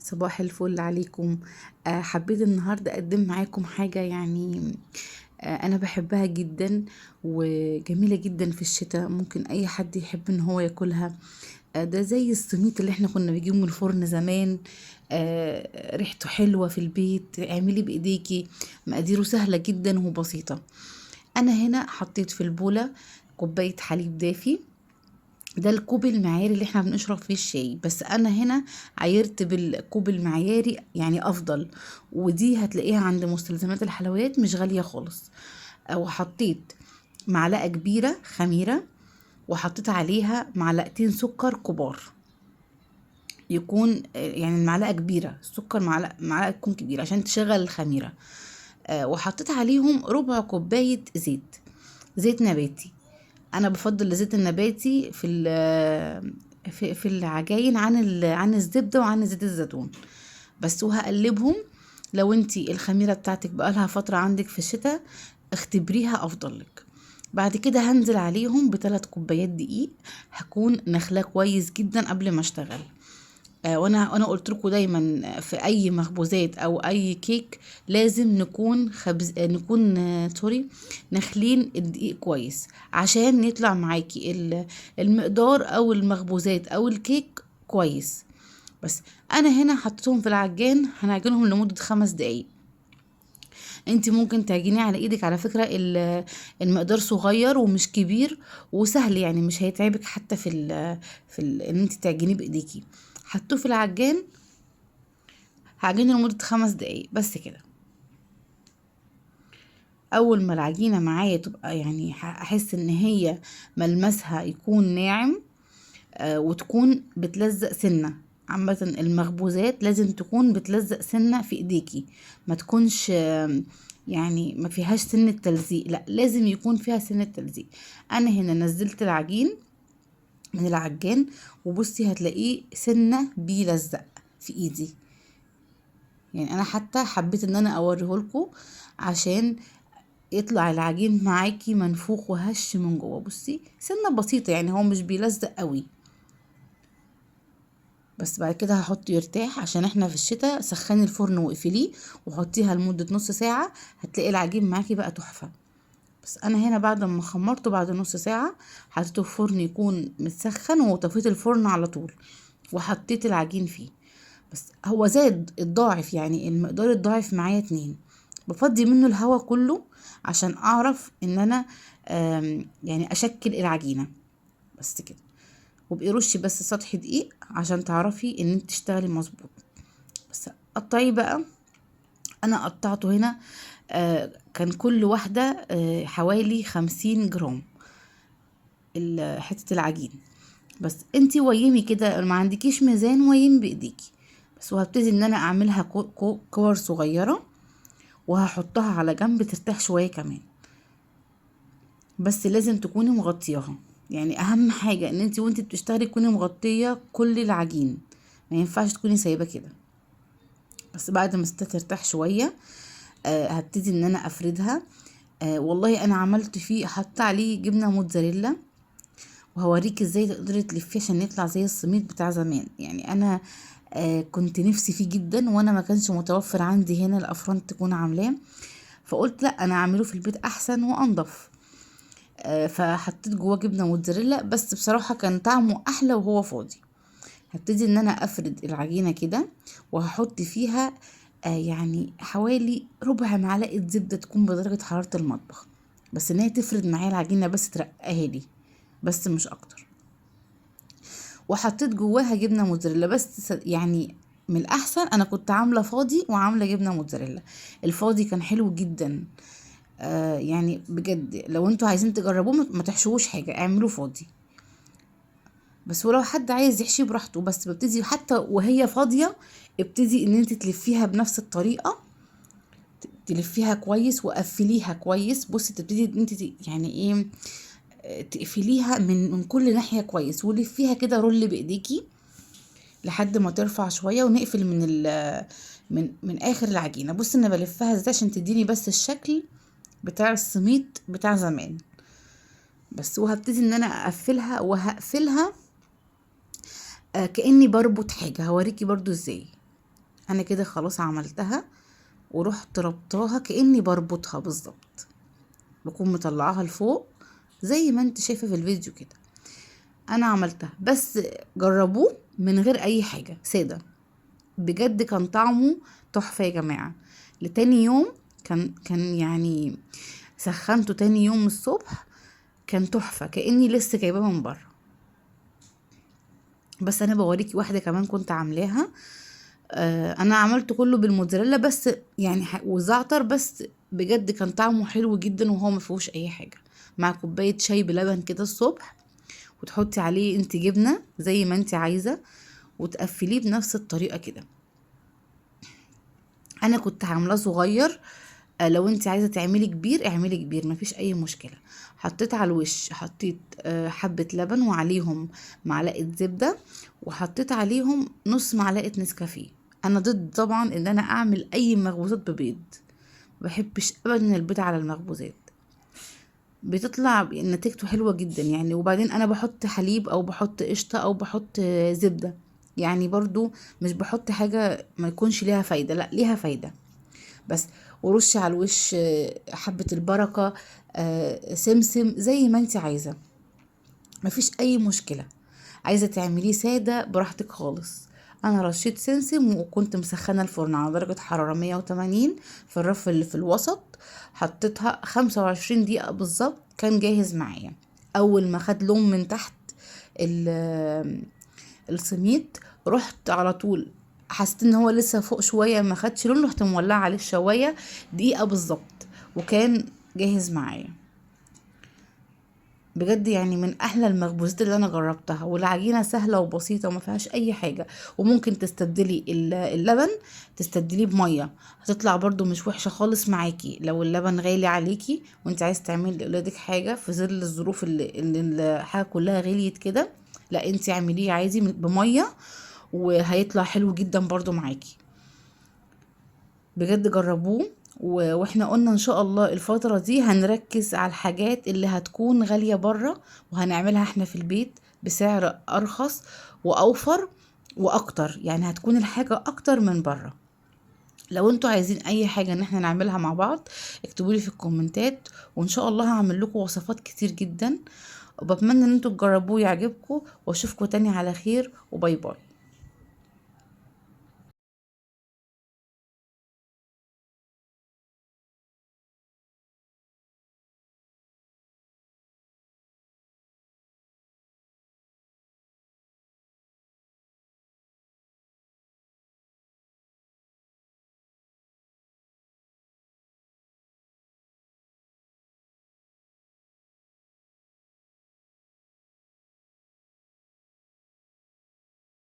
صباح الفل عليكم. حبيت النهاردة أقدم معاكم حاجة يعني أنا بحبها جدا وجميلة جدا في الشتاء. ممكن أي حد يحب إن هو ياكلها. ده زي السميط اللي احنا كنا بنجيبه من الفرن زمان. ريحته حلوة في البيت، اعملي بإيديكي. مقاديره سهلة جدا وبسيطة. أنا هنا حطيت في البولة كوباية حليب دافي. ده الكوب المعياري اللي احنا بنشرب فيه الشاي، بس انا هنا عايرت بالكوب المعياري يعني افضل. ودي هتلاقيها عند مستلزمات الحلويات، مش غالية خالص. وحطيت معلقة كبيرة خميرة، وحطيت عليها معلقتين سكر كبار. يكون يعني المعلقة كبيرة، السكر معلقة تكون كبيرة عشان تشغل الخميرة. وحطيت عليهم ربع كوباية زيت، زيت نباتي. انا بفضل الزيت النباتي في العجاين عن الزبده وعن زيت الزيتون. بس وهقلبهم. لو انتي الخميره بتاعتك بقالها فتره عندك في الشتاء، اختبريها افضل لك. بعد كده هنزل عليهم بثلاث كوبايات دقيق. هكون نخلاه كويس جدا قبل ما اشتغل. وانا قلت لكم دايما في اي مخبوزات او اي كيك لازم نكون خبز نكون سوري، نخلين الدقيق كويس عشان يطلع معاكي المقدار او المخبوزات او الكيك كويس. بس انا هنا حطيتهم في العجان، هنعجنهم لمدة 5 دقايق. انت ممكن تعجنيه على ايدك، على فكرة المقدار صغير ومش كبير وسهل، يعني مش هيتعبك حتى ان انت تعجنيه بايديكي. حطوه في العجان، هعجنه لمدة 5 دقايق بس كده. اول ما العجينة معايا تبقى يعني احس ان هي ملمسها يكون ناعم، وتكون بتلزق سنة. عامة المخبوزات لازم تكون بتلزق سنة في ايديكي، ما تكونش يعني ما فيهاش سنة تلزيق، لا لازم يكون فيها سنة تلزيق. انا هنا نزلت العجين من العجان، وبصي هتلاقيه سنة بيلزق في ايدي. يعني انا حتى حبيت ان انا اوريهولكوا عشان يطلع العجين معاكي منفوخ وهش من جوه. بصي سنة بسيطة، يعني هو مش بيلزق قوي. بس بعد كده هحطه يرتاح، عشان احنا في الشتاء سخني الفرن واقفليه وحطيها لمدة نص ساعة، هتلاقي العجين معاكي بقى تحفة. بس انا هنا بعد ما خمرته بعد نص ساعة، حطيته في فرن يكون متسخن وطفيت الفرن على طول، وحطيت العجين فيه. بس هو زاد الضاعف، يعني المقدار الضاعف معايا 2. بفضي منه الهواء كله عشان اعرف ان انا يعني اشكل العجينة. بس كده. وبقي رشي بس سطح دقيق عشان تعرفي ان انت تشتغلي مظبوط. بس قطعيه بقى. انا قطعته هنا كان كل واحدة حوالي 50 جرام حتة العجين. بس انتي ويمي كده، ما عندكيش ميزان ويمي بايديكي بس. وهبتدي ان انا اعملها كور صغيرة، وهحطها على جنب ترتاح شوية كمان. بس لازم تكوني مغطياها، يعني اهم حاجة ان انتي وانتي بتشتغلي تكوني مغطية كل العجين، ما ينفعش تكوني سايبة كده. بس بعد ما ترتاح شوية هبتدي ان انا افردها. والله انا عملت فيه، حط عليه جبنة موتزاريلا، وهوريكي ازاي تقدري تلفيه عشان يطلع زي السميد بتاع زمان. يعني انا كنت نفسي فيه جدا، وانا ما كانش متوفر عندي هنا الافران تكون عاملاه، فقلت لا انا اعمله في البيت احسن وانضف. فحطيت جواه جبنه موتزاريلا، بس بصراحه كان طعمه احلى وهو فاضي. هبتدي ان انا افرد العجينه كده، وهحط فيها يعني حوالي ربع معلقه زبده تكون بدرجه حراره المطبخ، بس ان هي تفرد معايا العجينه بس ترقها لي، بس مش اكتر. وحطيت جواها جبنه موتزاريلا بس يعني من الاحسن انا كنت عامله فاضي وعامله جبنه موتزاريلا. الفاضي كان حلو جدا. يعني بجد لو انتوا عايزين تجربوه ما تحشوش حاجه، اعملوا فاضي بس. ولو حد عايز يحشي براحته، بس ببتدي حتى وهي فاضيه، ابتدي ان انت تلفيها بنفس الطريقه، تلفيها كويس وقفليها كويس. بصي تبتدي ان انت يعني ايه، تقفليها من كل ناحيه كويس، ولفيها كده رول بايديكي لحد ما ترفع شويه، ونقفل من اخر العجينه. بص انا بلفها ازاي عشان تديني بس الشكل بتاع السميط بتاع زمان بس. وهبتدي ان انا اقفلها، وهقفلها كاني بربط حاجه. هوريكي برضو ازاي. انا كده خلاص عملتها، ورحت ربطاها كأني بربطها بالظبط، بكون مطلعاها لفوق زي ما انت شايفة في الفيديو كده. انا عملتها، بس جربوه من غير اي حاجة سادة، بجد كان طعمه تحفة يا جماعة. لتاني يوم كان يعني سخنته تاني يوم الصبح، كان تحفة كأني لسه جايباه من بره. بس انا بوريكي واحدة كمان كنت عاملاها. انا عملت كله بالموتزاريلا بس، يعني وزعتر بس، بجد كان طعمه حلو جدا وهو ما فيهوش اي حاجة. مع كوباية شاي بلبن كده الصبح، وتحطي عليه انت جبنة زي ما انت عايزة، وتقفليه بنفس الطريقة كده. انا كنت عاملاه صغير، لو انت عايزه تعملي كبير اعملي كبير، مفيش اي مشكله. حطيت على الوش، حطيت حبه لبن وعليهم معلقه زبده، وحطيت عليهم نص معلقه نسكافيه. انا ضد طبعا ان انا اعمل اي مخبوزات ببيض، مبحبش ابدا البيض على المخبوزات، بتطلع نتيجته حلوه جدا يعني. وبعدين انا بحط حليب او بحط قشطه او بحط زبده، يعني برضو مش بحط حاجه ما يكونش ليها فايده، لا ليها فايده بس. ورش على الوش حبة البركة، سمسم زي ما انت عايزة، مفيش اي مشكلة. عايزة تعمليه سادة براحتك خالص. انا رشيت سمسم، وكنت مسخنة الفرن على درجة حرارة 180 في الرف اللي في الوسط. حطيتها 25 دقيقة بالظبط، كان جاهز معايا. اول ما خد لون من تحت السميد، رحت على طول، حسيت ان هو لسه فوق شويه ما خدش لون، رحت مولعه عليه الشوايه دقيقه بالظبط، وكان جاهز معايا. بجد يعني من احلى المخبوزات اللي انا جربتها، والعجينه سهله وبسيطه وما فيهاش اي حاجه. وممكن تستبدلي اللبن، تستبدليه بميه، هتطلع برضو مش وحشه خالص معاكي. لو اللبن غالي عليكي وانت عايز تعملي لاولادك حاجه في ظل الظروف اللي الحاجه كلها غليت كده، لا انت اعمليه عادي بميه، وهيطلع حلو جدا برضو معاكي. بجد جربوه. واحنا قلنا ان شاء الله الفترة دي هنركز على الحاجات اللي هتكون غالية بره، وهنعملها احنا في البيت بسعر ارخص واوفر واكتر، يعني هتكون الحاجة اكتر من بره. لو انتوا عايزين اي حاجة ان احنا نعملها مع بعض، اكتبولي في الكومنتات، وان شاء الله هعمل لكم وصفات كتير جدا. وبتمنى ان انتوا تجربوه يعجبكم، واشوفكم تاني على خير، وباي باي.